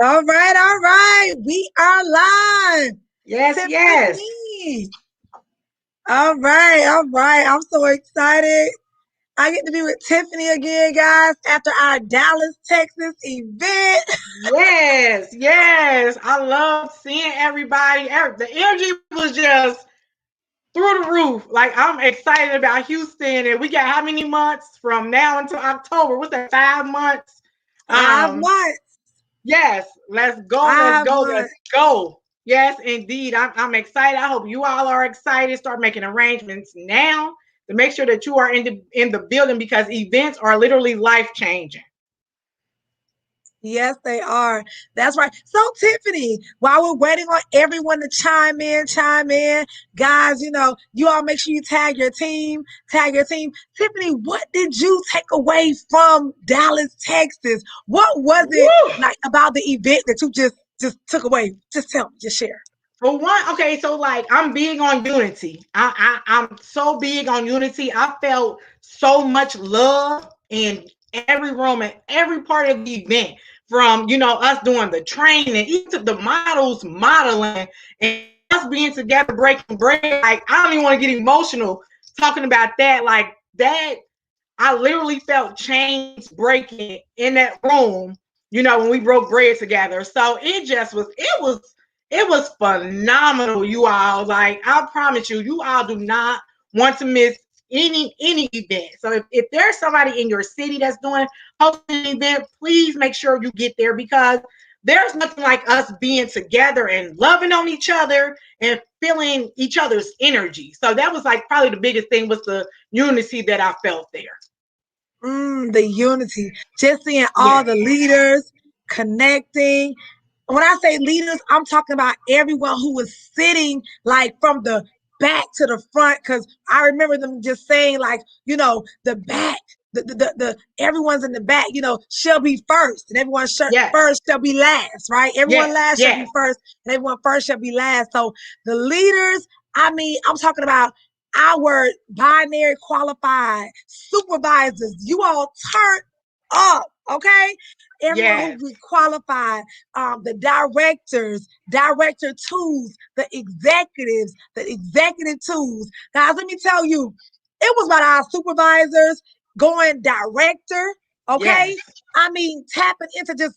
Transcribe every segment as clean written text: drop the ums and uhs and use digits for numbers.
All right, all right. We are live. Yes, yes. Tiffany. All right, all right. I'm so excited. I get to be with Tiffany again, guys, after our Dallas, Texas event. Yes, yes. I love seeing everybody. The energy was just through the roof. Like, I'm excited about Houston, and we got how many months from now until October? What's that, 5 months? 5 months. Yes, let's go, let's 5 go, let's months. go. Yes, indeed. I'm excited. I hope you all are excited. Start making arrangements now to make sure that you are in the building, because events are literally life changing. Yes, they are. That's right. So, Tiffany, while we're waiting on everyone to chime in, guys, you all make sure you tag your team. Tiffany, what did you take away from Dallas, Texas? What was it Woo! like about the event that you just took away? Just tell me, just share. For one, okay, so like I'm big on unity. I'm so big on unity. I felt so much love in every room and every part of the event, from us doing the training, even to the models modeling, and us being together breaking bread. Like, I don't even want to get emotional talking about that. Like that, I literally felt chains breaking in that room, when we broke bread together. So it was phenomenal, you all. Like, I promise you all do not want to miss any event. So if there's somebody in your city that's doing hosting an event, please make sure you get there, because there's nothing like us being together and loving on each other and feeling each other's energy. So that was like probably the biggest thing, was the unity that I felt there. The unity, just seeing all Yes. the leaders connecting. When I say leaders, I'm talking about everyone who was sitting like from the back to the front, because I remember them just saying, like, the back, the everyone's in the back, shall be first, and everyone Yes. first shall be last, right? Everyone Yes. last shall be Yes. first, and everyone first shall be last. So the leaders, I mean, I'm talking about our binary qualified supervisors. You all turn up, okay? Everyone who Yes. we qualified, the directors, director twos, the executive twos. Guys, let me tell you, it was about our supervisors going director, Yes. okay? I mean, tapping into just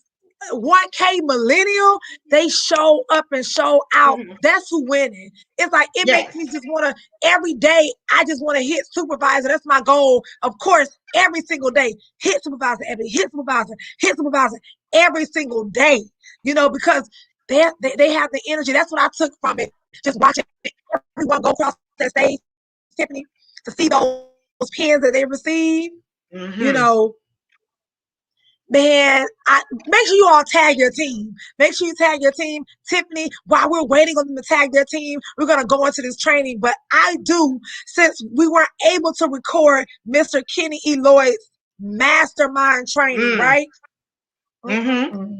1K millennial, they show up and show out. Mm-hmm. That's who winning. It's like, it makes Yes. me just want to, every day, I just want to hit supervisor. That's my goal. Of course, every single day, hit supervisor, hit supervisor every single day, because they have the energy. That's what I took from it. Just watching everyone go across that stage, Tiffany, to see those pins that they receive, Mm-hmm. Man, make sure you all tag your team. Make sure you tag your team. Tiffany, while we're waiting on them to tag their team, we're going to go into this training. But I do, since we weren't able to record Mr. Kenny E. Lloyd's mastermind training, right? Mm-hmm.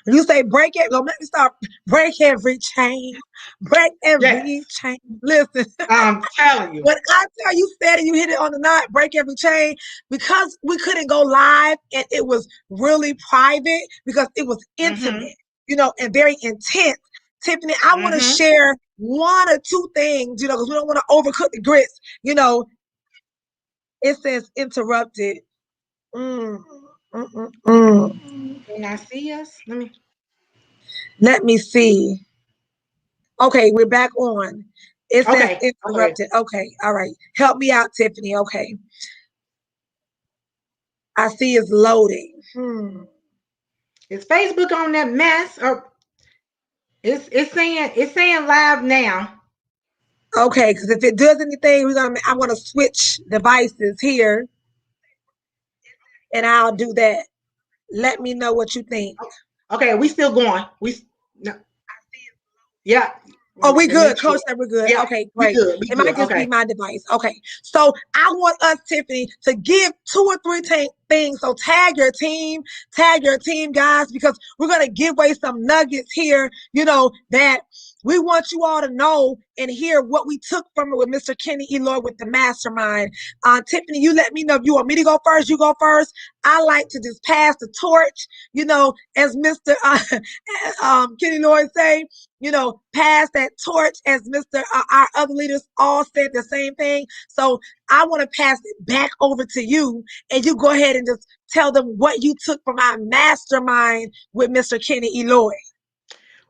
When you say break it, don't make me stop. Break every chain. Break every Yes. chain. Listen. I'm telling you. When I tell you, steady, you hit it on the knot, break every chain, because we couldn't go live and it was really private, because it was Mm-hmm. intimate, and very intense. Tiffany, I want to Mm-hmm. share one or two things, because we don't want to overcook the grits. It says interrupted. Mm, mm, mm, mm. Can I see us? Let me see. Okay, we're back on. It says Okay. Okay. interrupted. Okay, all right. Help me out, Tiffany. Okay. I see it's loading. Is Facebook on that mess, or it's saying live now? Okay, because if it does anything, I'm gonna switch devices here, and I'll do that. Let me know what you think. Okay, we still going. No, yeah. Oh, we Make good. sure. Coach said we're good. Yeah, Okay, we great. good. We It good. might just be Okay. my device. Okay. So I want us, Tiffany, to give 2 or 3 things. So tag your team, guys, because we're going to give away some nuggets here, that we want you all to know and hear what we took from it with Mr. Kenny Eloy with the mastermind. Tiffany, you let me know if you want me to go first. You go first. I like to just pass the torch, as Mr. Kenny Lloyd say, pass that torch, as Mr. Our other leaders all said the same thing. So I want to pass it back over to you, and you go ahead and just tell them what you took from our mastermind with Mr. Kenny Eloy.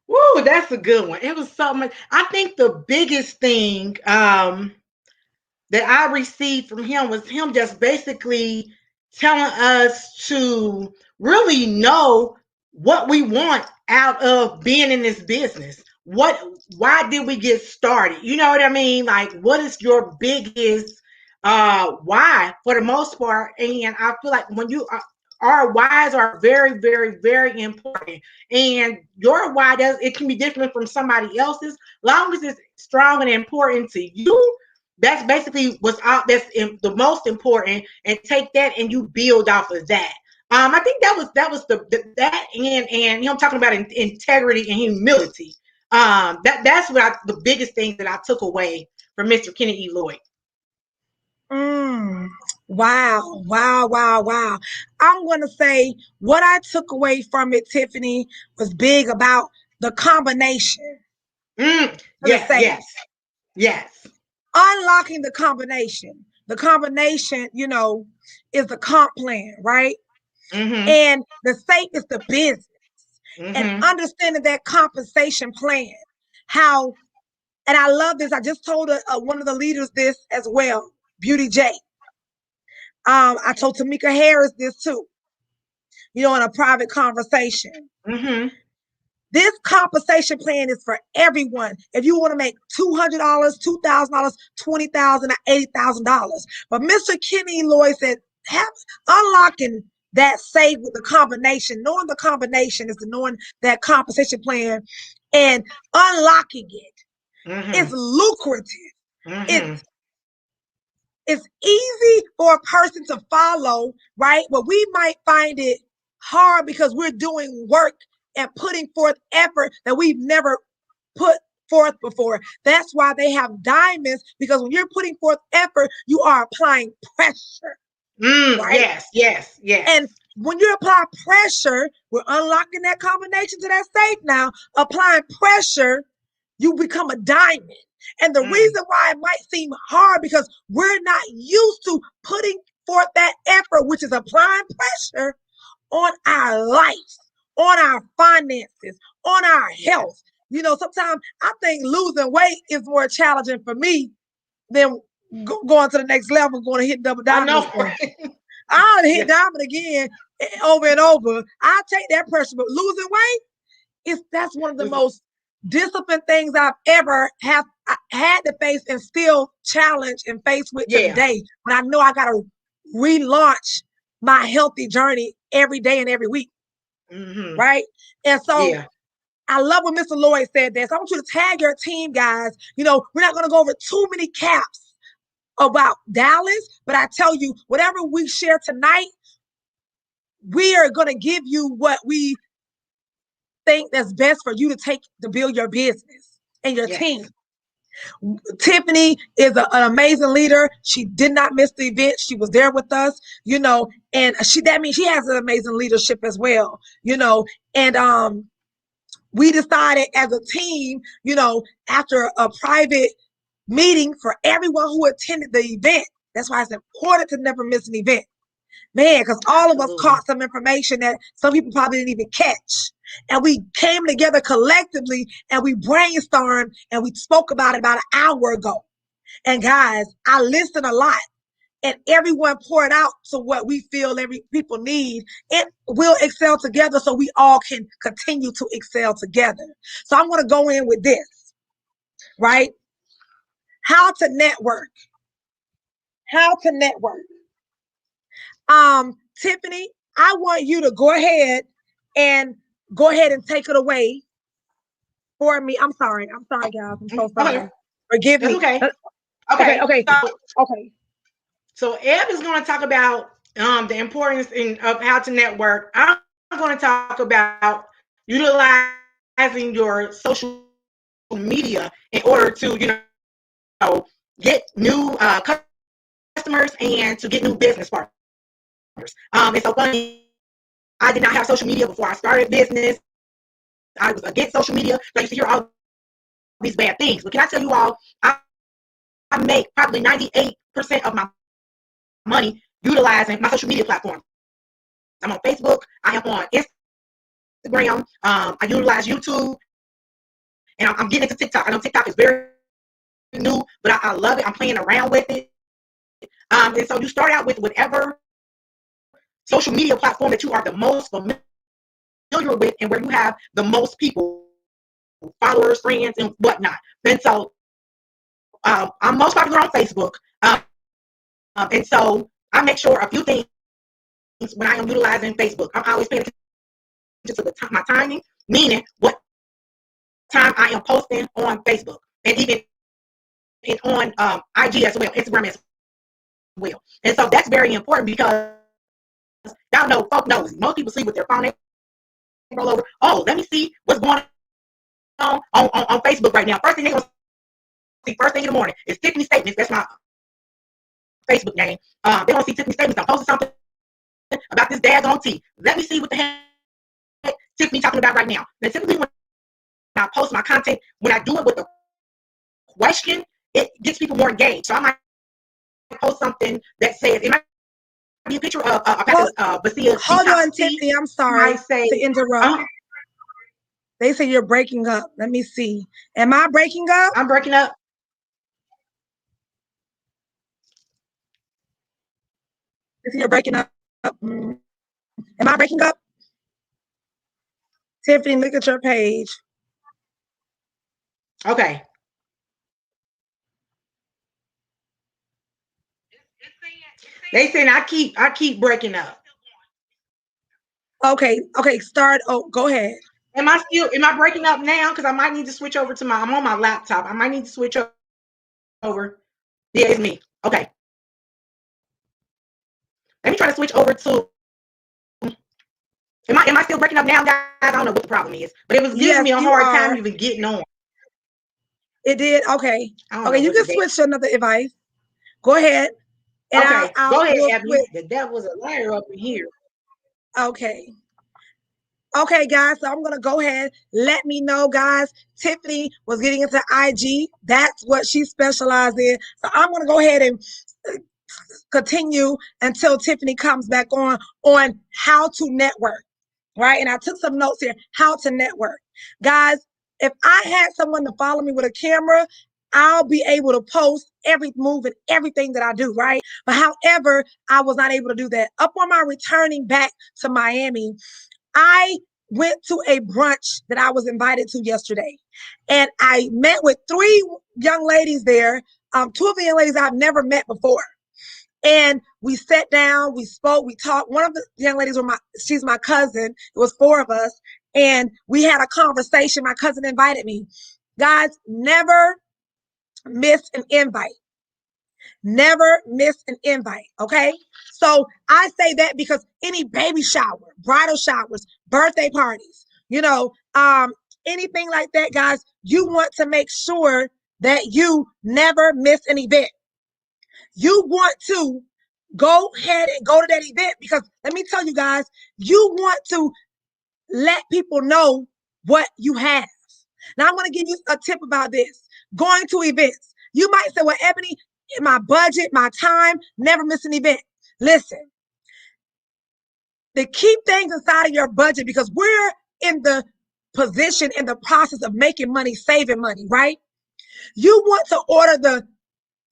Woo, that's a good one. It was so much. I think the biggest thing that I received from him was him just basically telling us to really know what we want out of being in this business. Why did we get started? You know what I mean? Like, what is your biggest why for the most part? And I feel like when you our whys are very, very, very important. And your why it can be different from somebody else's. Long as it's strong and important to you, that's basically that's the most important. And take that and you build off of that. I think that was that and him talking about integrity and humility. That's the biggest thing that I took away from Mr. Kenny E. Lloyd. Wow. I'm going to say what I took away from it, Tiffany, was big about the combination. Yes. Unlocking the combination. The combination, is the comp plan, right? Mm-hmm. And the safe is the business. Mm-hmm. And understanding that compensation plan. And I love this. I just told one of the leaders this as well, Beauty J. I told Tamika Harris this too, in a private conversation. Mm-hmm. This compensation plan is for everyone. If you want to make $200, $2,000, $20,000, or $80,000. But Mr. Kenny Lloyd said, unlocking that safe with the combination, knowing the combination is knowing that compensation plan and unlocking it is lucrative. Mm-hmm. It's easy for a person to follow, right? But we might find it hard because we're doing work and putting forth effort that we've never put forth before. That's why they have diamonds, because when you're putting forth effort, you are applying pressure. Right? Yes. And when you apply pressure, we're unlocking that combination to that safe now. Applying pressure, you become a diamond. And the reason why it might seem hard because we're not used to putting forth that effort, which is applying pressure on our life, on our finances, on our health. Sometimes I think losing weight is more challenging for me than going to the next level, going to hit double diamond. I know. I'll hit diamond again over and over. I'll take that pressure, but losing weight, that's one of the most disciplined things I've ever had to face and still challenge and face with today. But I know I got to relaunch my healthy journey every day and every week. Mm-hmm. Right? And so I love when Mr. Lloyd said this. I want you to tag your team, guys. We're not going to go over too many caps about Dallas, but I tell you, whatever we share tonight, we are going to give you what we think that's best for you to build your business and your team. Tiffany is an amazing leader. She did not miss the event. She was there with us, and that means she has an amazing leadership as well, and we decided as a team, after a private meeting for everyone who attended the event. That's why it's important to never miss an event. Man, because all of us caught some information that some people probably didn't even catch. And we came together collectively and we brainstormed and we spoke about it about an hour ago. And guys, I listened a lot and everyone poured out to what we feel people need. It will excel together so we all can continue to excel together. So I'm going to go in with this, right? How to network. Tiffany, I want you to go ahead and take it away for me. I'm sorry, guys. I'm so sorry. Okay. Forgive me. Okay. Okay. So Eb is going to talk about the importance of how to network. I'm going to talk about utilizing your social media in order to, get new customers and to get new business partners. It's so funny. I did not have social media before I started business. I was against social media. I used to hear all these bad things. But can I tell you all, I make probably 98% of my money utilizing my social media platform. I'm on Facebook. I am on Instagram. I utilize YouTube, and I'm getting into TikTok. I know TikTok is very new, but I love it. I'm playing around with it. And so you start out with whatever social media platform that you are the most familiar with, and where you have the most people, followers, friends, and whatnot. And so I'm most popular on Facebook. And so I make sure a few things when I am utilizing Facebook. I'm always paying attention to my timing, meaning what time I am posting on Facebook, and even on IG as well, Instagram as well. And so that's very important because y'all know folk knows. Most people sleep with their phone. They roll over. Oh, let me see what's going on Facebook right now. First thing they're gonna see first thing in the morning is Tiffany statements. That's my Facebook name. They're gonna see Tiffany statements. I'm posting something about this daggone tea. Let me see what the heck Tiffany talking about right now. Now, typically when I post my content, when I do it with a question, it gets people more engaged. So I might post something that says it might be a picture of Pastor Basia Hold, detox tea. hold on, It Tiffany. I'm might say, sorry to interrupt. uh, They say you're breaking up. Let me see. Am I breaking up? I'm breaking up. They say you're breaking up. Am I breaking up? Tiffany, look at your page. Okay. They saying I keep breaking up. Okay, start. Oh, go ahead. Am I breaking up now? Because I might need to switch over to I'm on my laptop. I might need to switch over. Yeah, it's me. Okay. Let me try to switch over to am I still breaking up now, guys? I don't know what the problem is. But it was giving Yes, me a you hard time are. even getting on. It did. Okay. I don't Okay, know you what the can day. switch to another device. Go ahead. And Okay, I'll go ahead, we'll Abby. switch. The devil's a liar up in here. Okay. Okay, guys, so I'm gonna go ahead. Let me know, guys. Tiffany was getting into IG. That's what she specialized in. So I'm gonna go ahead and continue until Tiffany comes back on how to network. Right. And I took some notes here, how to network. Guys, if I had someone to follow me with a camera, I'll be able to post every move and everything that I do, right? But however, I was not able to do that. Up on my returning back to Miami, I went to a brunch that I was invited to yesterday. And I met with three young ladies there. Two of the young ladies I've never met before. And we sat down, we spoke, we talked. One of the young ladies she's my cousin. It was four of us. And we had a conversation. My cousin invited me. Guys, never miss an invite. Never miss an invite. Okay. So I say that because any baby shower, bridal showers, birthday parties, anything like that, guys, you want to make sure that you never miss an event. You want to go ahead and go to that event because let me tell you guys, you want to let people know what you have. Now, I'm going to give you a tip about this. Going to events. You might say, well, Ebony, my budget, my time, never miss an event. Listen, to keep things inside of your budget because we're in the position, in the process of making money, saving money, right? You want to order the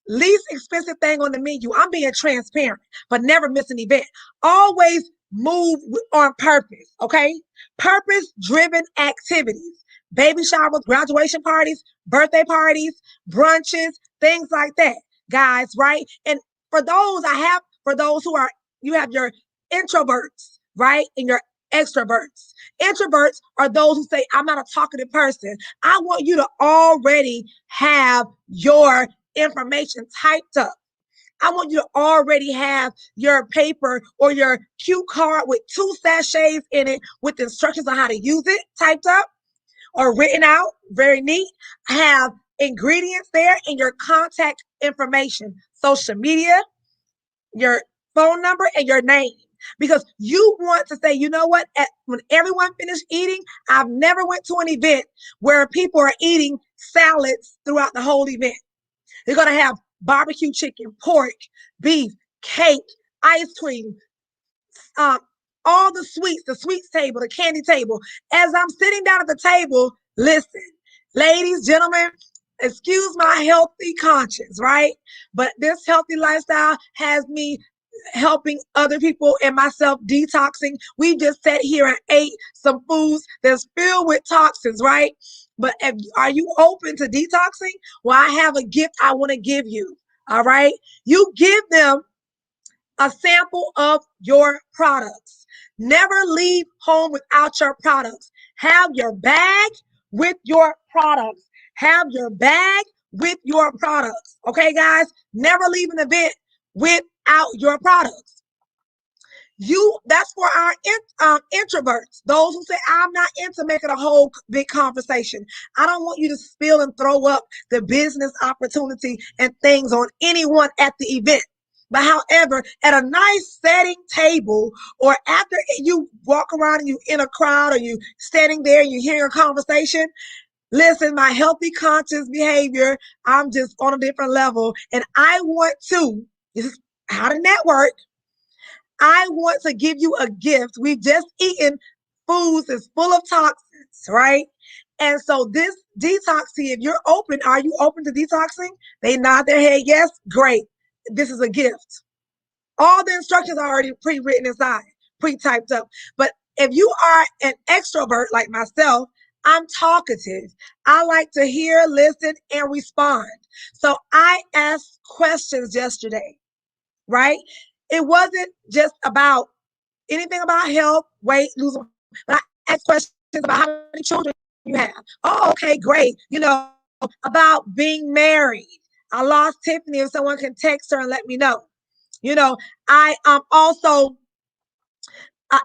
least expensive thing on the menu. I'm being transparent, but never miss an event. Always move on purpose, okay? Purpose driven activities. Baby showers, graduation parties, birthday parties, brunches, things like that, guys, right? And for those who are, you have your introverts, right? And your extroverts. Introverts are those who say, I'm not a talkative person. I want you to already have your information typed up. I want you to already have your paper or your cue card with 2 sachets in it with instructions on how to use it typed up or written out. Very neat. Have ingredients there and your contact information, social media, your phone number, and your name. Because you want to say, you know what, when everyone finished eating, I've never went to an event where people are eating salads throughout the whole event. They're going to have barbecue chicken, pork, beef, cake, ice cream, um, all the sweets, the sweets table, the candy table. As I'm sitting down at the table, listen, ladies, gentlemen, excuse my healthy conscience, right? But this healthy lifestyle has me helping other people and myself detoxing. We just sat here and ate some foods that's filled with toxins, right? But are you open to detoxing? Well, I have a gift I want to give you. All right. You give them a sample of your products. Never leave home without your products. Have your bag with your products. Have your bag with your products. Okay, guys? Never leave an event without your products. That's for our introverts, those who say, I'm not into making a whole big conversation. I don't want you to spill and throw up the business opportunity and things on anyone at the event. But however, at a nice setting table, or after you walk around and you in a crowd, or you standing there and you hear a conversation, listen, my healthy conscious behavior, I'm just on a different level. And I want to, this is how to network. I want to give you a gift. We've just eaten foods that's full of toxins, right? And so this detox tea, if you're open, are you open to detoxing? They nod their head, yes, great. This is a gift. All the instructions are already pre-written inside, pre-typed up. But if you are an extrovert like myself, I'm talkative. I like to hear, listen, and respond. So I asked questions yesterday, right? It wasn't just about anything about health, weight, losing, but I asked questions about how many children you have. Oh, okay, great. About being married. I lost Tiffany. If someone can text her and let me know. I also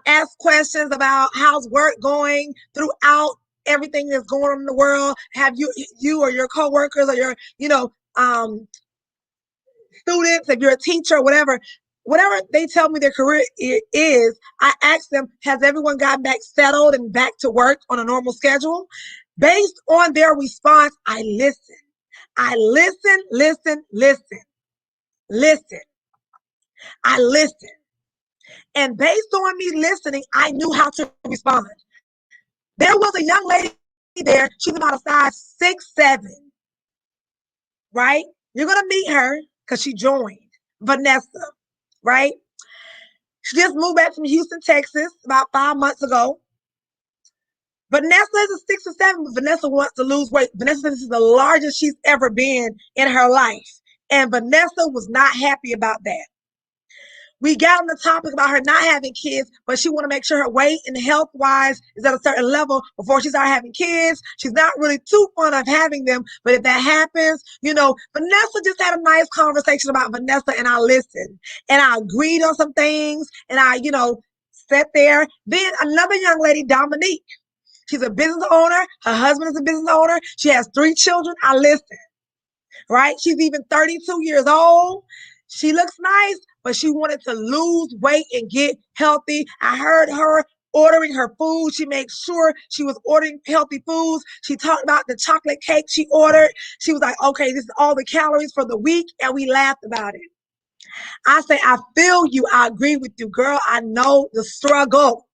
ask questions about how's work going throughout everything that's going on in the world. Have you or your coworkers or your students, if you're a teacher, whatever they tell me their career is, I ask them, has everyone gotten back settled and back to work on a normal schedule? Based on their response, I listen. I listen. I listen. And based on me listening, I knew how to respond. There was a young lady there. She's about a size 6'7", right? You're going to meet her because she joined. Vanessa, right? She just moved back from Houston, Texas about 5 months ago. Vanessa is a 6'7", but Vanessa wants to lose weight. Vanessa says this is the largest she's ever been in her life. And Vanessa was not happy about that. We got on the topic about her not having kids, but she want to make sure her weight and health-wise is at a certain level before she starts having kids. She's not really too fond of having them, but if that happens, Vanessa just had a nice conversation about Vanessa, and I listened, and I agreed on some things, and I, sat there. Then another young lady, Dominique, she's a business owner. Her husband is a business owner. She has 3 children. I listened, right? She's even 32 years old. She looks nice, but she wanted to lose weight and get healthy. I heard her ordering her food. She made sure she was ordering healthy foods. She talked about the chocolate cake she ordered. She was like, okay, this is all the calories for the week. And we laughed about it. I say, I feel you. I agree with you, girl. I know the struggle.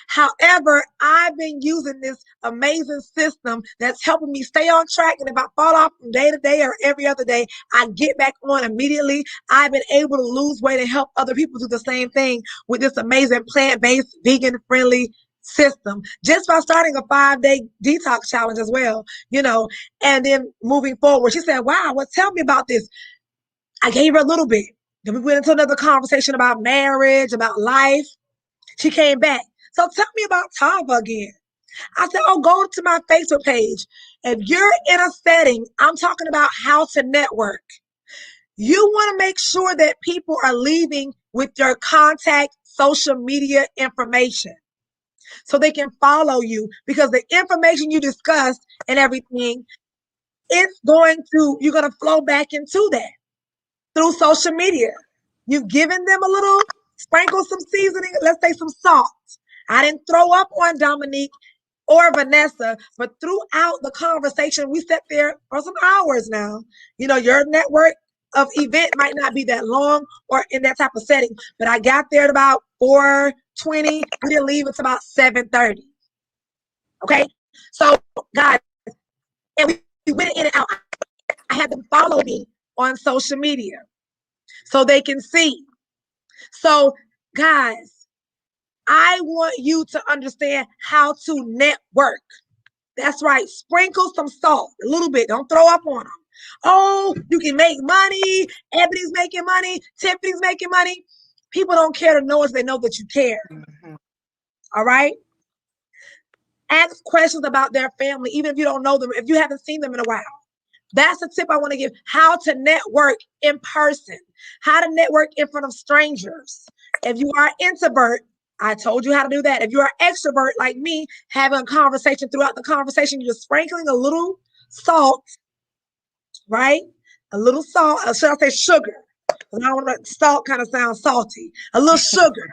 However, I've been using this amazing system that's helping me stay on track. And if I fall off from day to day or every other day, I get back on immediately. I've been able to lose weight and help other people do the same thing with this amazing plant-based, vegan-friendly system, just by starting a 5-day detox challenge as well, and then moving forward. She said, wow, well, tell me about this. I gave her a little bit. Then we went into another conversation about marriage, about life. She came back. So tell me about Tava again. I said, go to my Facebook page. If you're in a setting, I'm talking about how to network. You want to make sure that people are leaving with your contact social media information so they can follow you, because the information you discussed and everything, you're going to flow back into that through social media. You've given them a little, sprinkle some seasoning, let's say some salt. I didn't throw up on Dominique or Vanessa, but throughout the conversation, we sat there for some hours now. Your network of event might not be that long or in that type of setting, but I got there at about 4:20. We didn't leave until about 7:30. Okay, so guys, and we went in and out. I had them follow me on social media so they can see. So, guys, I want you to understand how to network. That's right. Sprinkle some salt a little bit. Don't throw up on them. Oh, you can make money. Ebony's making money. Tiffany's making money. People don't care to know us. They know that you care. Mm-hmm. All right. Ask questions about their family, even if you don't know them, if you haven't seen them in a while. That's a tip I want to give. How to network in person. How to network in front of strangers. If you are an introvert, I told you how to do that. If you're an extrovert like me, having a conversation, throughout the conversation, you're sprinkling a little salt, right? A little salt, or should I say sugar? Because I don't want to, salt kind of sounds salty. A little sugar.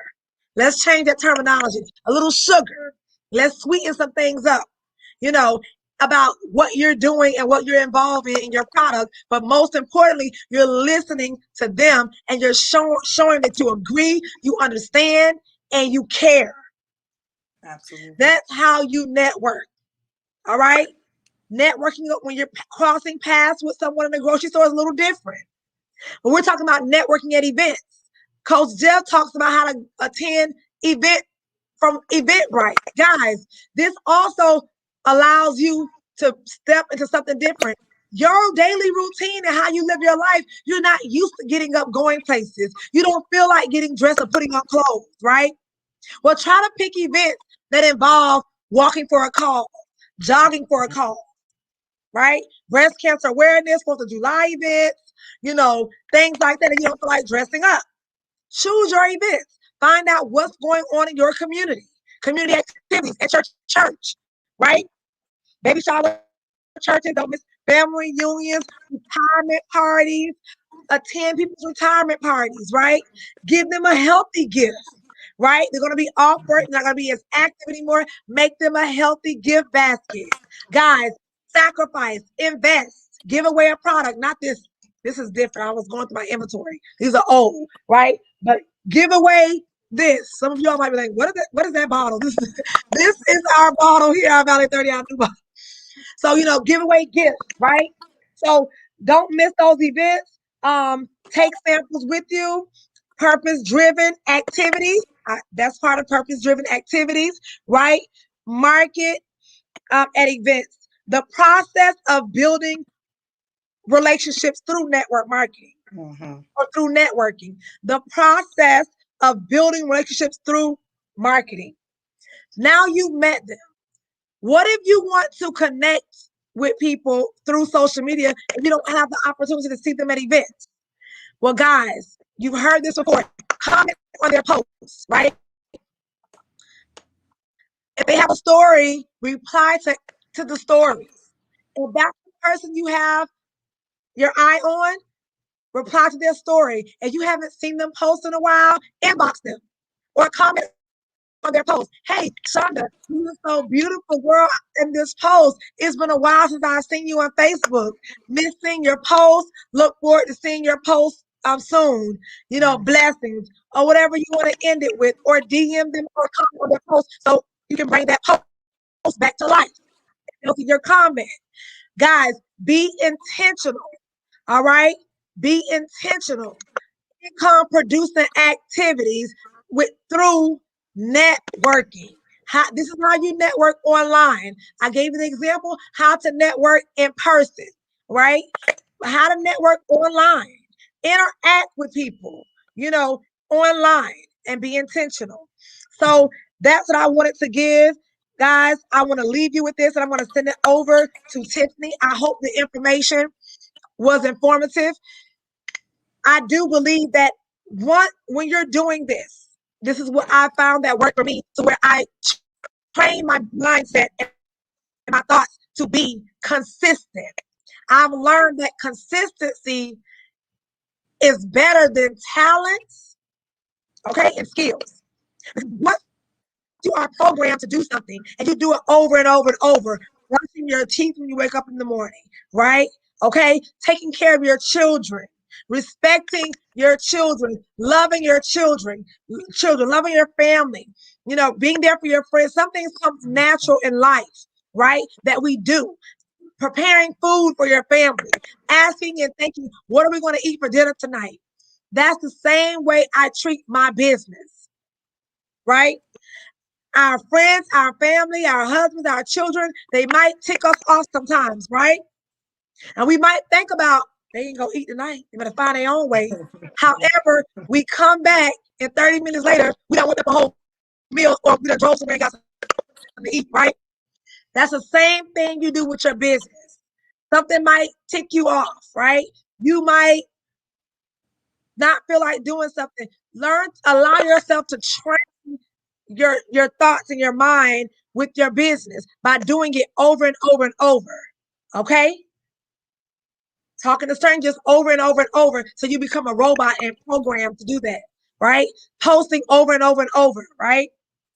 Let's change that terminology. A little sugar. Let's sweeten some things up, about what you're doing and what you're involved in your product. But most importantly, you're listening to them and you're showing that you agree, you understand, and you care. Absolutely. That's how you network. All right? Networking when you're crossing paths with someone in the grocery store is a little different. But we're talking about networking at events. Coach Jeff talks about how to attend event from Eventbrite. Guys, this also allows you to step into something different. Your daily routine and how you live your life, you're not used to getting up, going places. You don't feel like getting dressed or putting on clothes, right? Well, try to pick events that involve walking for a cause, jogging for a cause, right? Breast cancer awareness, 4th of July events, things like that. And you don't feel like dressing up. Choose your events. Find out what's going on in your community activities at your church, right? Baby shower churches, don't miss family reunions, retirement parties, attend people's retirement parties, right? Give them a healthy gift, right? They're going to be off work, not going to be as active anymore. Make them a healthy gift basket. Guys, sacrifice, invest, give away a product, not this. This is different. I was going through my inventory. These are old, right? But give away this. Some of y'all might be like, what is that bottle? This is our bottle here, our Valley 30 our new bottle. So, give away gifts, right? So don't miss those events. Take samples with you. Purpose-driven activities. That's part of purpose-driven activities, right? Market at events. The process of building relationships through network marketing or through networking. The process of building relationships through marketing. Now you've met them. What if you want to connect with people through social media and you don't have the opportunity to see them at events? Well, guys, you've heard this before. Comment on their posts, right? If they have a story, reply to the stories. If that's the person you have your eye on, reply to their story. If you haven't seen them post in a while, inbox them or comment on their post. Hey, Shonda, you look so beautiful, girl, in this post. It's been a while since I've seen you on Facebook. Missing your post. Look forward to seeing your post soon. Blessings or whatever you want to end it with, or DM them or comment on their post so you can bring that post back to life. Look at your comment. Guys, be intentional. All right? Be intentional. Income producing activities through networking. This is how you network online. I gave you the example how to network in person, right? How to network online. Interact with people, online, and be intentional. So that's what I wanted to give. Guys, I want to leave you with this, and I'm going to send it over to Tiffany. I hope the information was informative. I do believe that when you're doing this is what I found that worked for me, to where I train my mindset and my thoughts to be consistent. I've learned that consistency is better than talents, okay, and skills. Once you are programmed to do something and you do it over and over and over, brushing your teeth when you wake up in the morning, right? Okay, taking care of your children, respecting your children, loving your children, loving your family, being there for your friends. Some things come natural in life, right? That we do. Preparing food for your family, asking and thinking, what are we going to eat for dinner tonight? That's the same way I treat my business, right? Our friends, our family, our husbands, our children, they might tick us off sometimes, right? And we might think about, they ain't gonna eat tonight. They better find their own way. However, we come back and 30 minutes later, we done went up a whole meal, or we done drove somewhere and got something to eat, right? That's the same thing you do with your business. Something might tick you off, right? You might not feel like doing something. Allow yourself to train your thoughts and your mind with your business by doing it over and over and over. Okay? Talking to strangers over and over and over so you become a robot and programmed to do that, right? Posting over and over and over, right?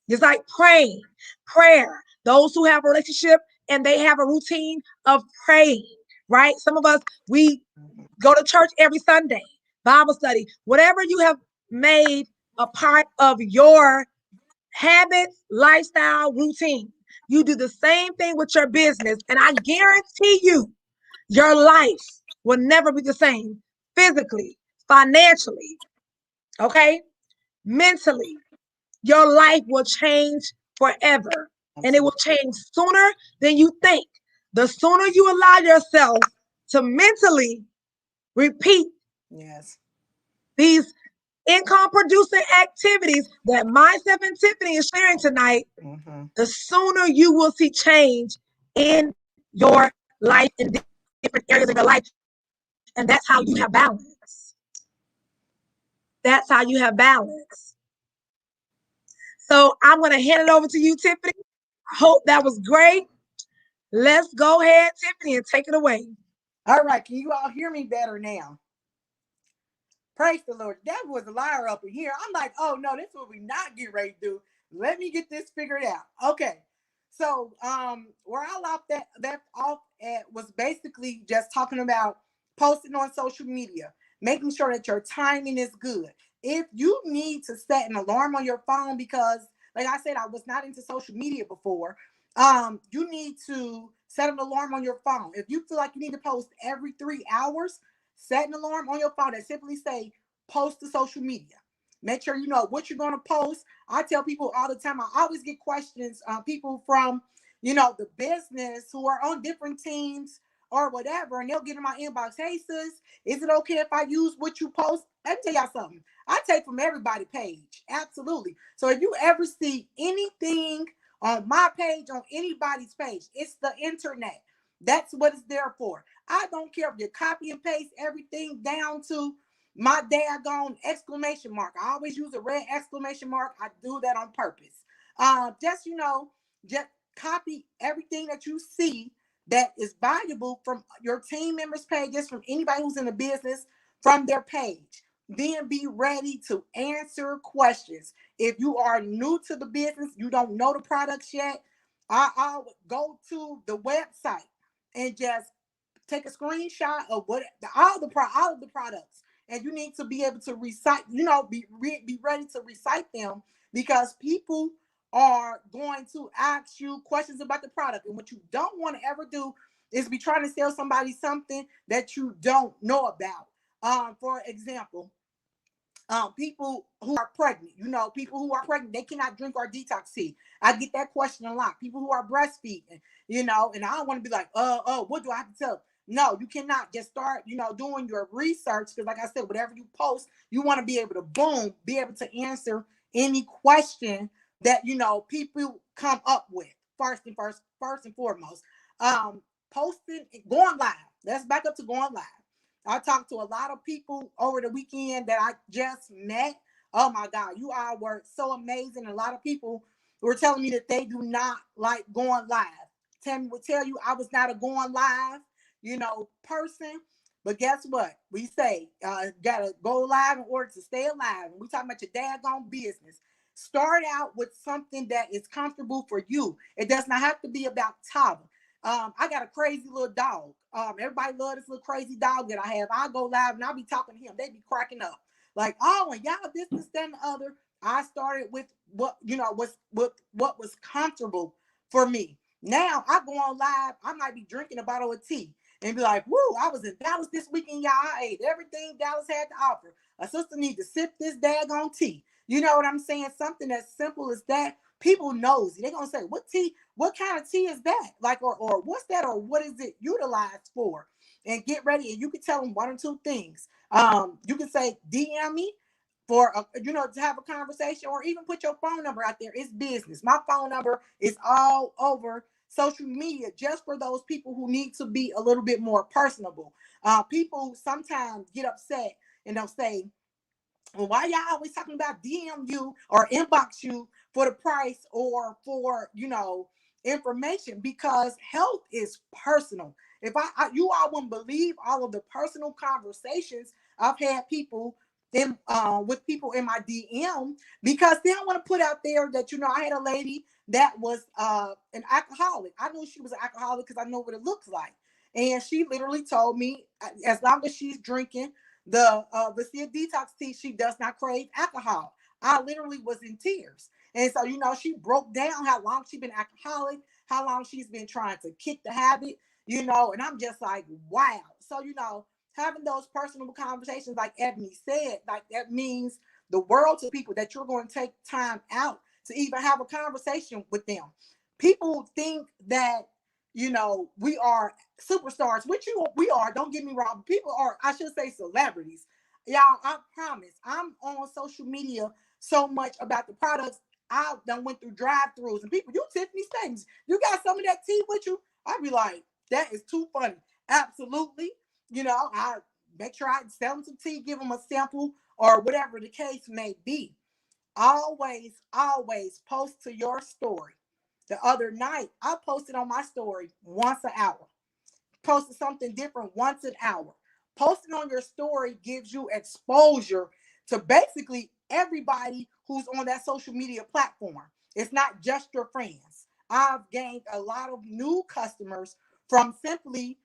It's like praying, prayer. Those who have a relationship and they have a routine of praying, right? Some of us, we go to church every Sunday, Bible study, whatever you have made a part of your habits, lifestyle, routine. You do the same thing with your business, and I guarantee you, your life will never be the same physically, financially, okay? Mentally. Your life will change forever, and it will change sooner than you think. The sooner you allow yourself to mentally repeat Yes. these income producing activities that myself and Tiffany is sharing tonight, the sooner you will see change in your life, in different areas of your life. And that's how you have balance. That's how you have balance. So I'm going to hand it over to you, Tiffany. I hope that was great. Let's go ahead, Tiffany, and take it away. All right. Can you all hear me better now? Praise the Lord. That was a liar up in here. I'm like, oh no, this is what we not get ready to do. Let me get this figured out. Okay. So where I left off at was basically just talking about posting on social media, making sure that your timing is good. If you need to set an alarm on your phone, because like I said, I was not into social media before. You need to set an alarm on your phone. If you feel like you need to post every 3 hours, set an alarm on your phone that simply say post to social media. Make sure you know what you're going to post. I tell people all the time, I always get questions, people from, the business who are on different teams or whatever, and they'll get in my inbox, hey sis, is it okay if I use what you post? Let me tell y'all something. I take from everybody's page. Absolutely. So if you ever see anything on my page, on anybody's page, it's the internet. That's what it's there for. I don't care if you copy and paste everything down to my daggone exclamation mark. I always use a red exclamation mark. I do that on purpose. Just copy everything that you see that is valuable from your team members' pages, from anybody who's in the business, from their page. Then be ready to answer questions. If you are new to the business, you don't know the products yet, I'll go to the website and just take a screenshot of all of the products, and you need to be able to recite. Be ready to recite them, because people are going to ask you questions about the product, and what you don't want to ever do is be trying to sell somebody something that you don't know about. For example, people who are pregnant, they cannot drink or detox tea. I get that question a lot. People who are breastfeeding, and I don't want to be like, what do I have to tell them? No, you cannot. Just start, doing your research, because like I said, whatever you post, you want to be able to be able to answer any question that people come up with. First and foremost, posting, going live. Let's back up to going live. I talked to a lot of people over the weekend that I just met. Oh my God, you all were so amazing. A lot of people were telling me that they do not like going live. Tammy would tell you I was not a going live, person. But guess what? We say gotta go live in order to stay alive. And we talking about your daggone business. Start out with something that is comfortable for you. It does not have to be about Tava. I got a crazy little dog. Everybody love this little crazy dog that I have. I'll go live and I'll be talking to him. They be cracking up. Like, oh, and y'all this, that, and the other. I started with what was comfortable for me. Now I go on live, I might be drinking a bottle of tea and be like, woo, I was in Dallas this weekend, y'all. I ate everything Dallas had to offer. A sister need to sip this daggone tea. You know what I'm saying? Something as simple as that. People knows. They're gonna say, what tea, what kind of tea is that? Like, or what's that, or what is it utilized for? And get ready, and you can tell them one or two things. You can say, DM me for to have a conversation, or even put your phone number out there. It's business. My phone number is all over social media just for those people who need to be a little bit more personable. People sometimes get upset and they'll say, well, why y'all always talking about DM you or inbox you for the price or for, information? Because health is personal. If you all wouldn't believe all of the personal conversations I've had people in with people in my DM, because they don't want to put out there that, I had a lady that was an alcoholic. I knew she was an alcoholic because I know what it looks like. And she literally told me, as long as she's drinking the Vicia detox tea, she does not crave alcohol. I literally was in tears. And so, she broke down how long she's been alcoholic, how long she's been trying to kick the habit, and I'm just like, wow. So, having those personal conversations, like Ebony said, like that means the world to people, that you're going to take time out to even have a conversation with them. People think that, we are superstars, which we are, don't get me wrong. People are, I should say, celebrities. Y'all, I promise, I'm on social media so much about the products. I done went through drive-throughs and people, you Tiffany Stevens, you got some of that tea with you? I'd be like, that is too funny. Absolutely. I make sure I sell them some tea, give them a sample, or whatever the case may be. Always post to your story. The other night, I posted on my story once an hour. Posted something different once an hour. Posting on your story gives you exposure to basically everybody who's on that social media platform. It's not just your friends. I've gained a lot of new customers from simply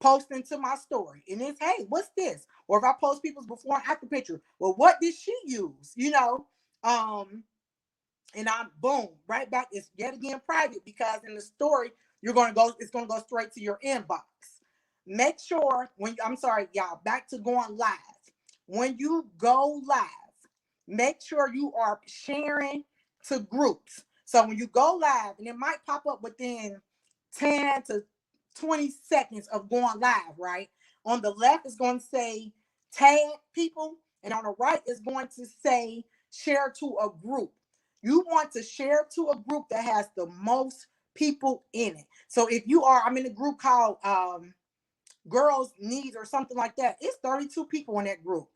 posting to my story. And it's, hey, what's this? Or if I post people's before and after picture, well, what did she use? And I'm boom, right back. It's yet again private, because in the story, it's going to go straight to your inbox. Make sure I'm sorry, y'all, back to going live. When you go live, make sure you are sharing to groups. So when you go live, and it might pop up within 10 to 20 seconds of going live, right? On the left, it's going to say tag people, and on the right, it's going to say share to a group. You want to share to a group that has the most people in it. So if I'm in a group called Girls Needs or something like that, it's 32 people in that group.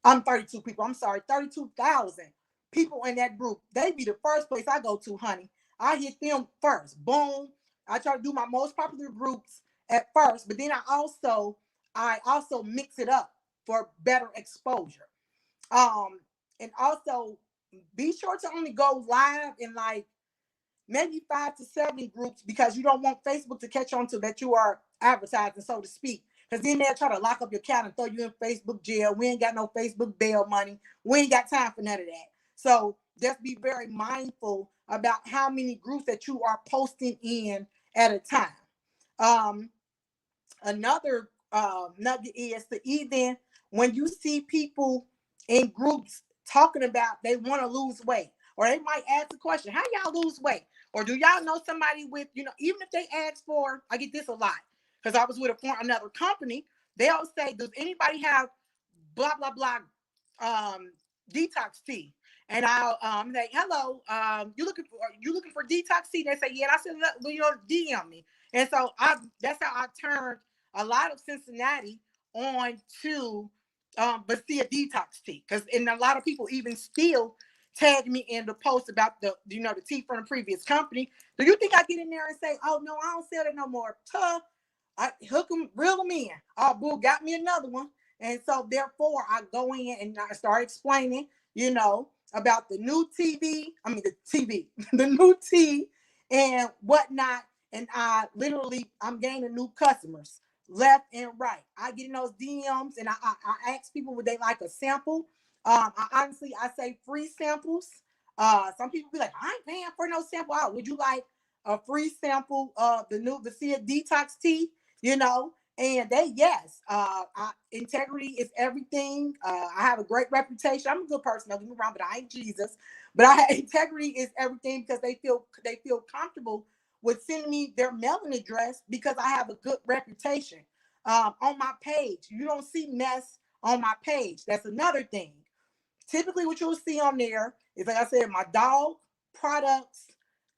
I'm 32 people. I'm sorry, 32,000 people in that group. They be the first place I go to, honey. I hit them first. Boom. I try to do my most popular groups at first, but then I also mix it up for better exposure. And also be sure to only go live in like maybe 5 to 7 groups, because you don't want Facebook to catch on to that you are advertising, so to speak. Because then they'll try to lock up your account and throw you in Facebook jail. We ain't got no Facebook bail money. We ain't got time for none of that. So just be very mindful about how many groups that you are posting in at a time. Another nugget is to, even when you see people in groups talking about they want to lose weight, or they might ask the question, how y'all lose weight? Or do y'all know somebody with, even if they ask for, I get this a lot, because I was with another company, they'll say, does anybody have blah, blah, blah detox tea? And I'll say, hello, you looking for detox tea? They say, yeah. And I said, DM me. And so that's how I turned a lot of Cincinnati on to Basia detox tea, because and a lot of people even still tag me in the post about the the tea from the previous company. Do you think I get in there and say, oh no, I don't sell it no more? Tough. I hook them, reel them in. Oh, boo, got me another one. And so therefore I go in and I start explaining, about the new TV. I mean the TV, the new tea and whatnot. And I'm gaining new customers left and right. I get in those DMs and I ask people would they like a sample. I say free samples. Some people be like, I ain't paying for no sample. Out. Would you like a free sample of the new Basia detox tea? And they, yes, integrity is everything. I have a great reputation. I'm a good person, don't get me wrong, but I ain't Jesus. But integrity is everything, because they feel comfortable with sending me their mailing address because I have a good reputation. On my page, you don't see mess on my page. That's another thing. Typically what you'll see on there is, like I said, my dog, products,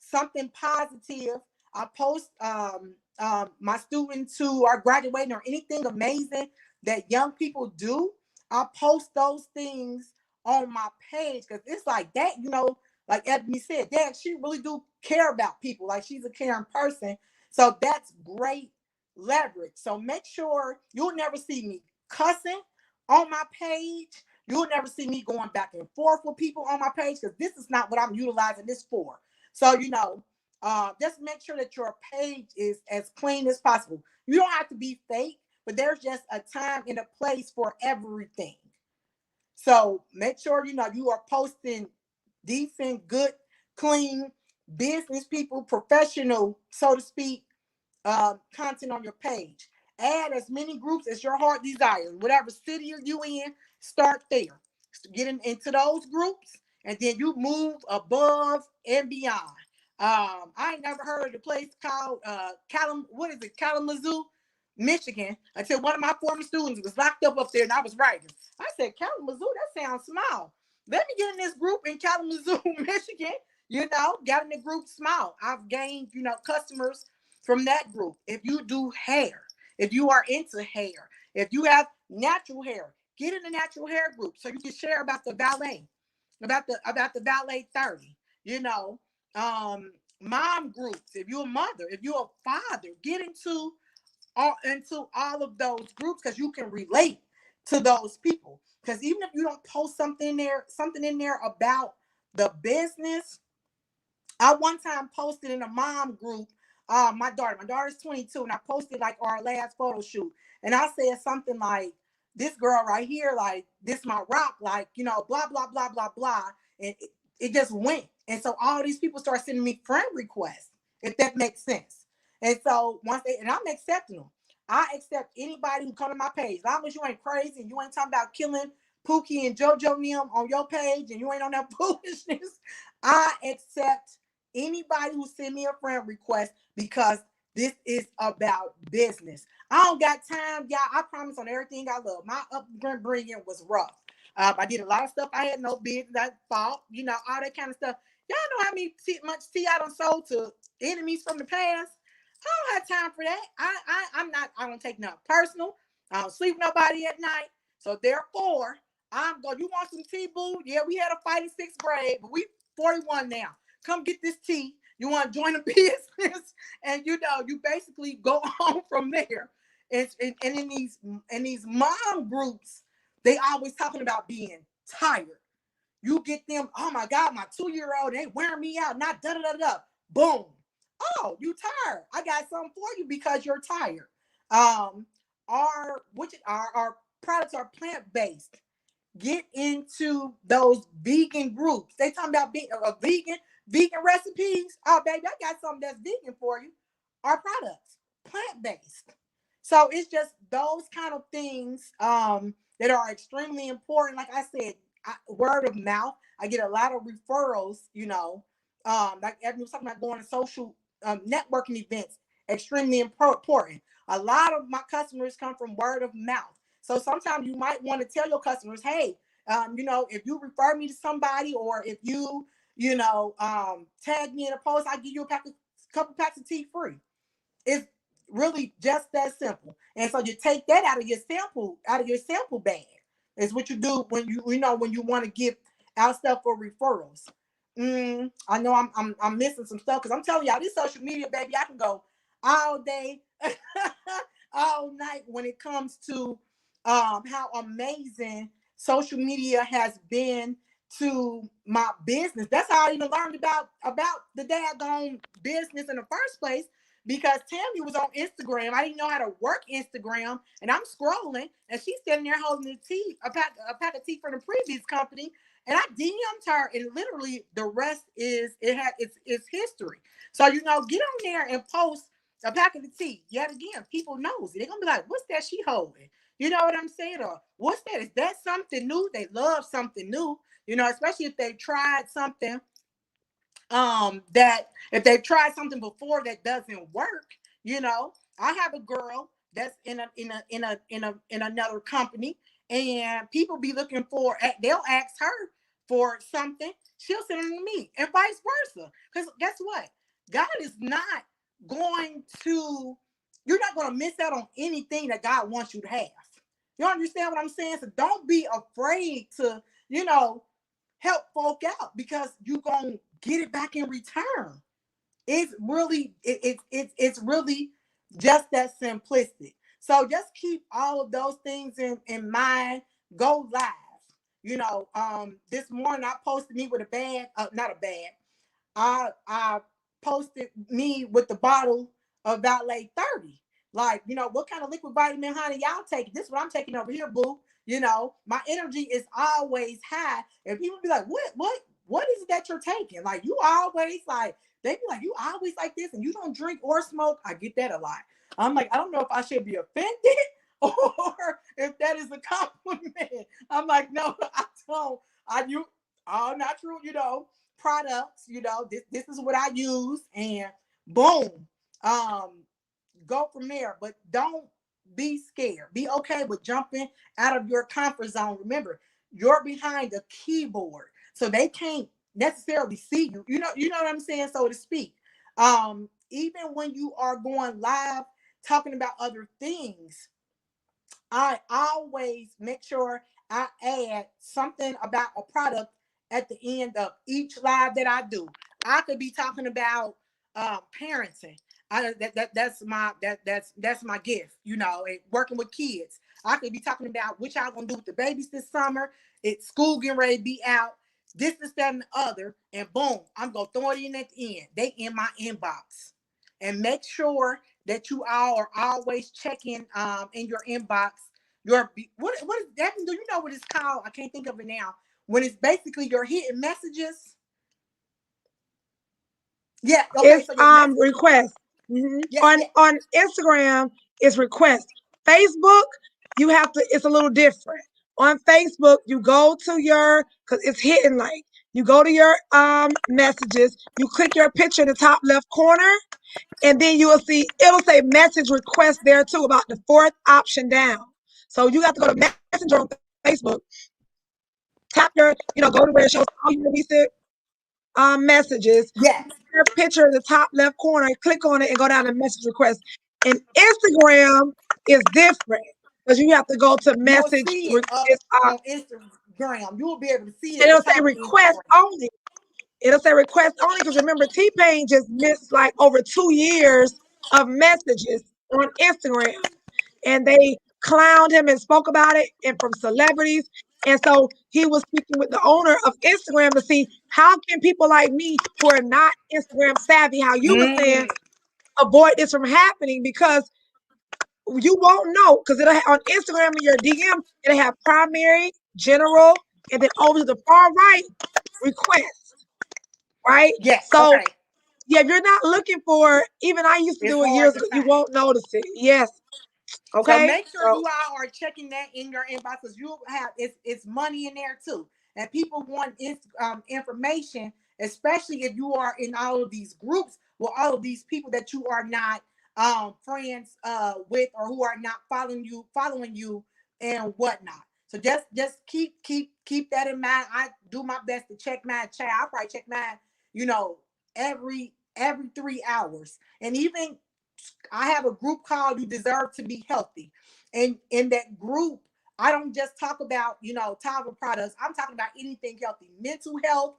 something positive. I post my students who are graduating or anything amazing that young people do. I post those things on my page because it's like that, like Ebony said, Dad, she really do care about people. Like, she's a caring person. So that's great leverage. So make sure you'll never see me cussing on my page. You'll never see me going back and forth with people on my page, because this is not what I'm utilizing this for. So, just make sure that your page is as clean as possible. You don't have to be fake, but there's just a time and a place for everything. So make sure, you are posting decent, good, clean business people, professional, so to speak, content on your page. Add as many groups as your heart desires. Whatever city you in, start there. Get into those groups, and then you move above and beyond. I ain't never heard of a place called Kalamazoo, Michigan, until one of my former students was locked up there, and I was writing. I said, Kalamazoo, that sounds small. Let me get in this group in Kalamazoo, Michigan. Got in the group small. I've gained, customers from that group. If you do hair, if you are into hair, if you have natural hair, get in the natural hair group so you can share about the valet, about the valet 30. Mom groups. If you're a mother, if you're a father, get into all of those groups, because you can relate to those people. Because even if you don't post something in there about the business, I one time posted in a mom group, my daughter's 22, and I posted like our last photo shoot. And I said something like, this girl right here, like, this my rock, like, blah, blah, blah, blah, blah. And it just went. And so all these people start sending me friend requests, if that makes sense. And so and I'm accepting them. I accept anybody who come to my page. As long as you ain't crazy and you ain't talking about killing Pookie and JoJo Nim on your page and you ain't on that foolishness, I accept anybody who send me a friend request, because this is about business. I don't got time, y'all. I promise on everything I love. My upbringing was rough. I did a lot of stuff I had no business. I fought, all that kind of stuff. Y'all know how much tea I done sold to enemies from the past. I don't have time for that. I don't take nothing personal. I don't sleep with nobody at night. So therefore, I'm going, you want some tea, boo? Yeah, we had a fight in 6th grade, but we 41 now. Come get this tea. You want to join a business? And you basically go on from there. And in these mom groups, they always talking about being tired. You get them, oh my God, my 2-year-old, they wearing me out, not da da da da. Boom. Oh, you tired. I got something for you because you're tired. Our products are plant-based. Get into those vegan groups. They talking about being a vegan recipes. Oh, baby, I got something that's vegan for you. Our products, plant-based. So it's just those kind of things that are extremely important. Like I said, word of mouth. I get a lot of referrals, like Evan was talking about, going to social networking events, extremely important. A lot of my customers come from word of mouth. So sometimes you might want to tell your customers, hey, if you refer me to somebody, or if you, tag me in a post, I give you a couple packs of tea free. It's Really just that simple. And so you take that out of your sample bag. Is what you do when when you want to give out stuff for referrals. I know I'm missing some stuff because I'm telling y'all this social media, baby, I can go all day, all night when it comes to how amazing social media has been to my business. That's how I even learned about the daggone business in the first place. Because Tammy was on Instagram. I didn't know how to work Instagram. And I'm scrolling and she's standing there holding a pack of tea from the previous company. And I DM'd her, and literally the rest is it's history. So get on there and post a pack of the tea. Yet again, people knows it. They're gonna be like, what's that she holding? You know what I'm saying? Or what's that? Is that something new? They love something new, especially if they tried something that if they've tried something before that doesn't work. I have a girl that's in another company, and people be looking for, they'll ask her for something, she'll send them to me, and vice versa. Because guess what, God is not going to you're not going to miss out on anything that God wants you to have. You understand what I'm saying? So don't be afraid to help folk out, because you're going to get it back in return. It's really just that simplistic. So just keep all of those things in mind. Go live. This morning I posted me with a bag, not a bag. I posted me with the bottle of Valet 30. Like, what kind of liquid vitamin honey y'all taking? This is what I'm taking over here, boo. My energy is always high. And people be like, what is it that you're taking? Like, you always like, they be like, you always like this and you don't drink or smoke. I get that a lot. I'm like, I don't know if I should be offended or if that is a compliment. I'm like, no, I don't. I use all natural, products. This is what I use, and boom, go from there. But don't be scared. Be okay with jumping out of your comfort zone. Remember, you're behind a keyboard, so they can't necessarily see you. You know what I'm saying, so to speak. Even when you are going live talking about other things, I always make sure I add something about a product at the end of each live that I do. I could be talking about parenting. That's my gift, and working with kids. I could be talking about what y'all gonna do with the babies this summer. It's school getting ready to be out. This, that, and the other, and boom, I'm gonna throw it in at the end. They in my inbox, and make sure that you all are always checking in your inbox. What is that? Do you know what it's called? I can't think of it now. When it's basically your hidden messages. Yeah. Okay. It's So your message. request. Mhm. Yeah. On Yeah. on Instagram, it's request. Facebook, you have to. It's a little different. On Facebook, you go to your, because it's hidden. Like, you go to your messages. You click your picture in the top left corner, and then you will see it'll say message request there too, about the fourth option down. So you have to go to Messenger on Facebook, tap go to where it shows all your recent messages, Yes. your picture in the top left corner, click on it and go down to message request. And Instagram is different because you have to go to You will message. see it up It's, on Instagram. You will be able to see it at the it'll say top of request Instagram. only. It'll say request only because remember, T-Pain just missed like over 2 years of messages on Instagram. And they clowned him and spoke about it, and from celebrities. And so he was speaking with the owner of Instagram to see how can people like me who are not Instagram savvy, how you were saying, avoid this from happening, because you won't know, because it'll have on Instagram in your DM, it'll have primary, general, and then over to the far right, request, right? Yes. So Okay. yeah, if you're not looking for, even I used to It's do it hard years to ago, you find. won't notice it. Yes. So Okay. make sure So you all are checking that in your inbox, because you have it's money in there too, and people want information, especially if you are in all of these groups with all of these people that you are not friends with, or who are not following you and whatnot. So just keep that in mind. I do my best to check my chat. I probably check mine, every 3 hours, and even I have a group called You Deserve to Be Healthy. And in that group, I don't just talk about, Tava products. I'm talking about anything healthy, mental health,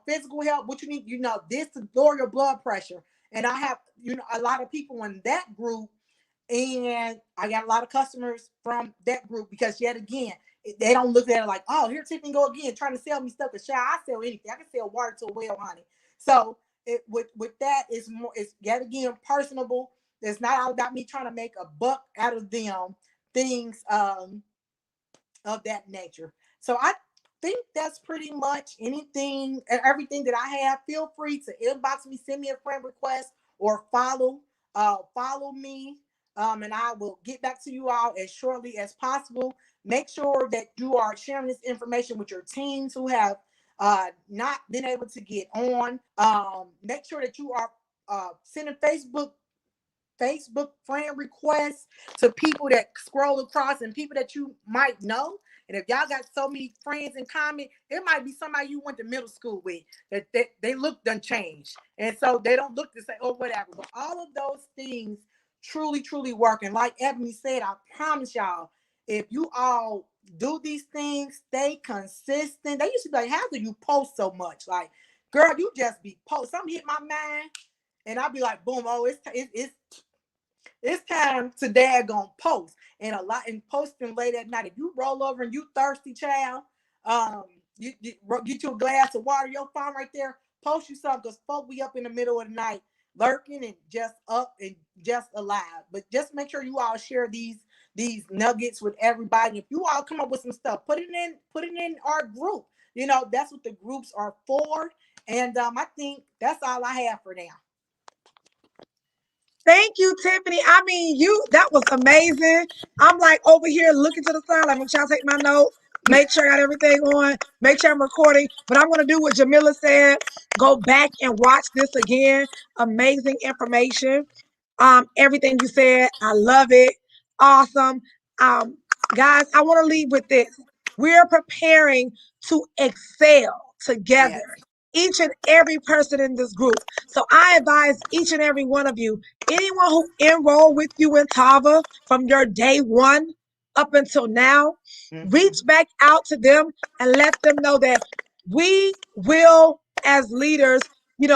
physical health, what you need, this to lower your blood pressure. And I have, a lot of people in that group, and I got a lot of customers from that group because, yet again, they don't look at it like, oh, here Tiffany go again trying to sell me stuff. But I sell anything. I can sell water to a well, honey. So with that, it's yet again personable. It's not all about me trying to make a buck out of them, things of that nature. So I think that's pretty much anything and everything that I have. Feel free to inbox me, send me a friend request, or follow me. And I will get back to you all as shortly as possible. Make sure that you are sharing this information with your teams who have not been able to get on. Make sure that you are sending Facebook friend requests to people that scroll across and people that you might know. And if y'all got so many friends in common, it might be somebody you went to middle school with that they look done changed. And so they don't look the same or whatever. But all of those things truly, truly work. And like Ebony said, I promise y'all, if you all do these things, stay consistent. They used to be like, how do you post so much? Like, girl, you just be post. Something hit my mind. And I'll be like, boom, oh, it's time to daggone post. And a lot in posting late at night. If you roll over and you thirsty, child, you get you a glass of water, your phone right there, post you something, because folk be up in the middle of the night lurking and just up and just alive. But just make sure you all share these nuggets with everybody. If you all come up with some stuff, put it in our group. That's what the groups are for. And I think that's all I have for now. Thank you, Tiffany. I mean, that was amazing. I'm like over here looking to the side, like, I'm trying to take my notes, make sure I got everything on, make sure I'm recording. But I'm going to do what Jamila said, go back and watch this again. Amazing information. Everything you said, I love it. Awesome. Guys, I want to leave with this. We're preparing to excel together. Yes. Each and every person in this group. So I advise each and every one of you, anyone who enrolled with you in Tava from your day one up until now, reach back out to them and let them know that we will, as leaders,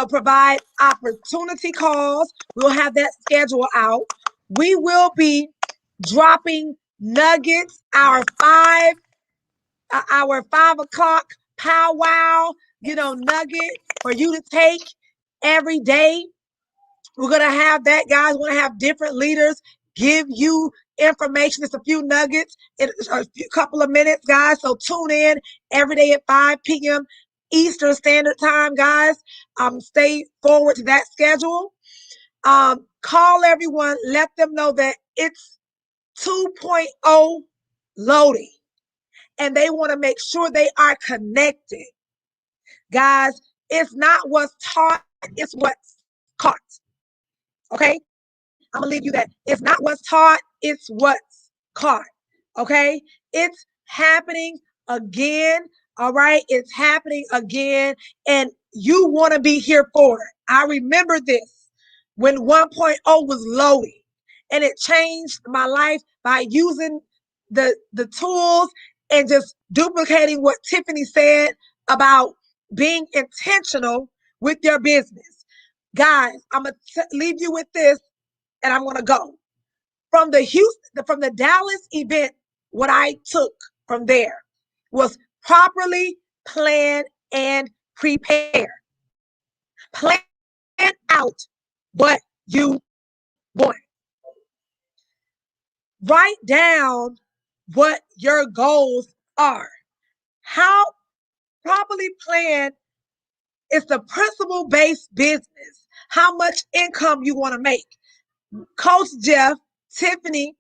provide opportunity calls. We'll have that schedule out. We will be dropping nuggets, our 5 o'clock powwow, nugget for you to take every day. We're going to have that, guys. We're going to have different leaders give you information. It's a few nuggets in a couple of minutes, guys. So tune in every day at 5 p.m. Eastern Standard Time, guys. Stay forward to that schedule. Call everyone. Let them know that it's 2.0 loading. And they want to make sure they are connected. Guys, it's not what's taught, it's what's caught. Okay? I'm going to leave you that. It's not what's taught, it's what's caught. Okay? It's happening again. All right? It's happening again. And you want to be here for it. I remember this when 1.0 was loading, and it changed my life by using the tools and just duplicating what Tiffany said about being intentional with your business. Guys, I'm going to leave you with this, and I'm going to go. From the Dallas event, what I took from there was properly plan and prepare. Plan out what you want. Write down what your goals are. How properly planned is the principle-based business. How much income you want to make. Coach Jeff, Tiffany,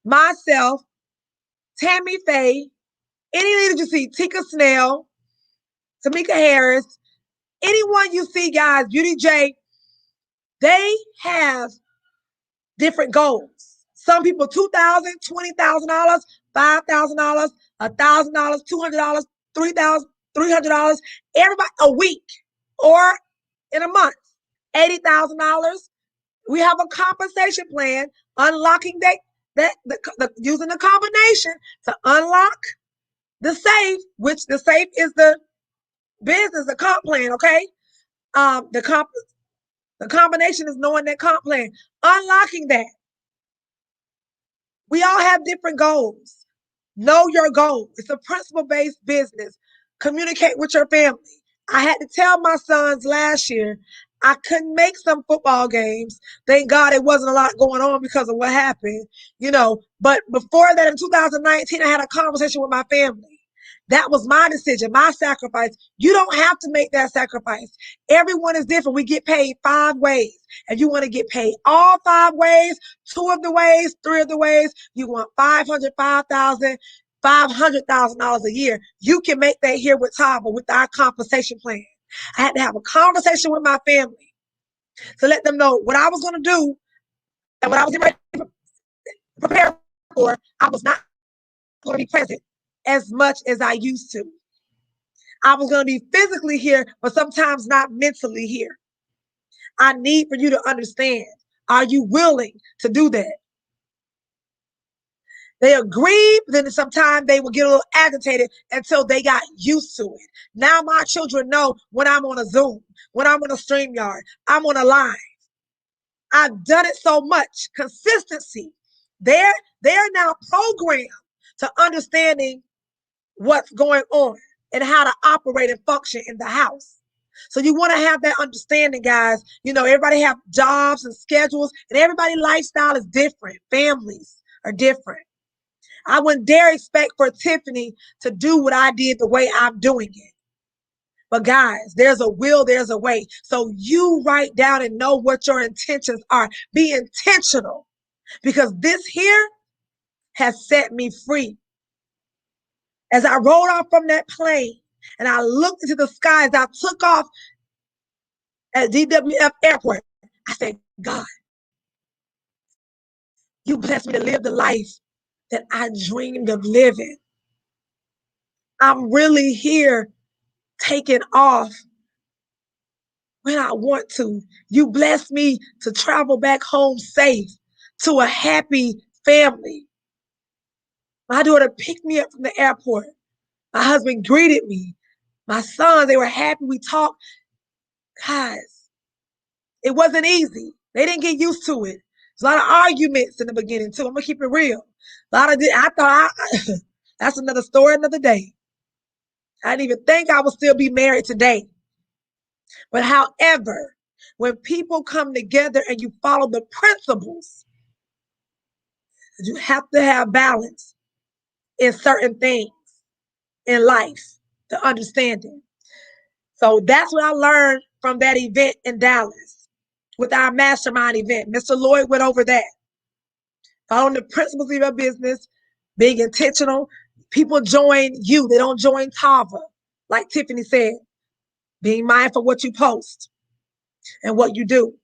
myself, Tammy Faye, any leaders you see, Tika Snell, Tamika Harris, anyone you see, guys, Beauty J, they have different goals. Some people $2,000, $20,000, $5,000, $1,000, $200, $300, everybody a week or in a month. $80,000. We have a compensation plan, unlocking using the combination to unlock the safe, which the safe is the business, the comp plan, okay? The combination is knowing that comp plan, unlocking that. We all have different goals. Know your goal. It's a principle-based business. Communicate with your family. I had to tell my sons last year I couldn't make some football games. Thank God it wasn't a lot going on because of what happened, But before that, in 2019, I had a conversation with my family. That was my decision, my sacrifice. You don't have to make that sacrifice. Everyone is different. We get paid 5 ways. If you want to get paid all 5 ways, 2 of the ways, 3 of the ways, you want $500,000 a year. You can make that here with Tava with our compensation plan. I had to have a conversation with my family to let them know what I was going to do and what I was getting ready to prepare for. I was not going to be present as much as I used to. I was going to be physically here, but sometimes not mentally here. I need for you to understand. Are you willing to do that? They agreed, then sometimes they would get a little agitated until they got used to it. Now my children know when I'm on a Zoom, when I'm on a StreamYard, I'm on a live. I've done it so much. Consistency. They're now programmed to understanding what's going on and how to operate and function in the house. So you want to have that understanding, guys. Everybody have jobs and schedules, and everybody's lifestyle is different. Families are different. I wouldn't dare expect for Tiffany to do what I did the way I'm doing it. But guys, there's a will, there's a way. So you write down and know what your intentions are. Be intentional, because this here has set me free. As I rode off from that plane and I looked into the sky as I took off at DWF Airport, I said, God, you blessed me to live the life that I dreamed of living. I'm really here taking off when I want to. You blessed me to travel back home safe to a happy family. My daughter picked me up from the airport. My husband greeted me. My sons, they were happy. We talked. Guys, it wasn't easy. They didn't get used to it. There's a lot of arguments in the beginning too. I'm gonna keep it real. That's another story, another day. I didn't even think I would still be married today. But however, when people come together and you follow the principles, you have to have balance in certain things in life to understand it. So that's what I learned from that event in Dallas with our mastermind event. Mr. Lloyd went over that. Following the principles of your business, being intentional. People join you. They don't join Tava. Like Tiffany said, being mindful of what you post and what you do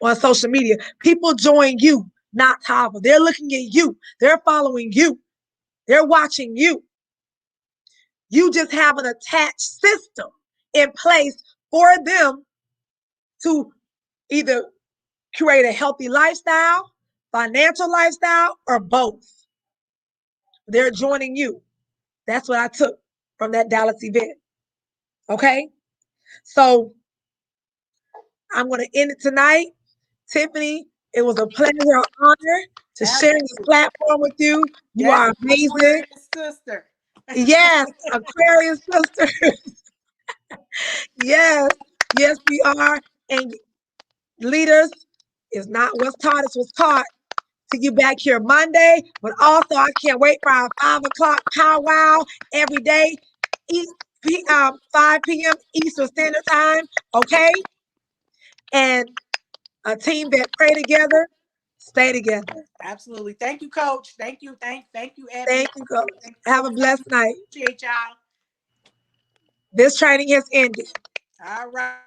on social media. People join you, not Tava. They're looking at you. They're following you. They're watching you. You just have an attached system in place for them to either create a healthy lifestyle, financial lifestyle, or both. They're joining you. That's what I took from that Dallas event. Okay? So I'm going to end it tonight. Tiffany, it was a pleasure, an honor to share this platform with you. You are amazing. Aquarius sister. Yes, Aquarius sister. Yes, we are. And leaders, is not what's taught, it's what's taught. See you back here Monday. But also, I can't wait for our 5 o'clock powwow every day, 5 p.m. Eastern Standard Time. Okay? And a team that pray together, stay together. Absolutely. Thank you, Coach. Thank you. Thank you, Abby. Thank you, Coach. Have a blessed night. Appreciate y'all. This training has ended. All right.